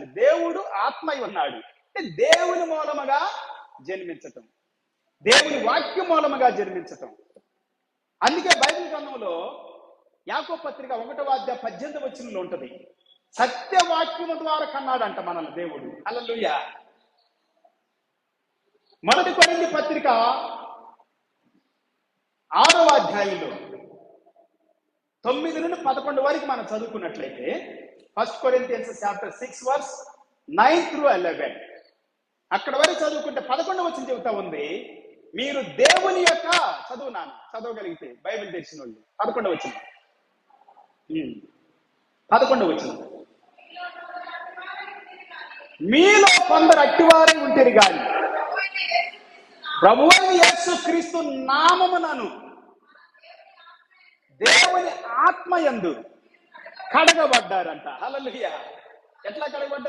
జన్మించాలి. దేవుడు ఆత్మై ఉన్నాడు అంటే దేవుని మూలముగా జన్మించటం, దేవుని వాక్యం మూలముగా జన్మించటం. అందుకే బైబిల్ గ్రంథంలో యాకోబు పత్రిక 1:18 ఉంటది, సత్యవాక్యము ద్వారా కన్నాడంట మనల్ని దేవుడు. హల్లెలూయా. మొదటి కొరింథీ పత్రిక 6:9 నుండి 11 వరకు మనం చదువుకున్నట్లయితే, 1 Corinthians chapter 6:9-11 అక్కడ వరకు చదువుకుంటే 11వ వచనం చెబుతా ఉంది, మీరు దేవుని యొక్క చదవగలిగితే బైబిల్ తెలిసిన వాళ్ళు 11వ వచనం. మీలో కొందరు అట్టివారై ఉంటేరు గాని ప్రభువైన యేసుక్రీస్తు నామమునను దేవుని ఆత్మయందు కడగబడ్డారంట. హల్లెలూయా. ఎట్లా కడగబడ్డారు?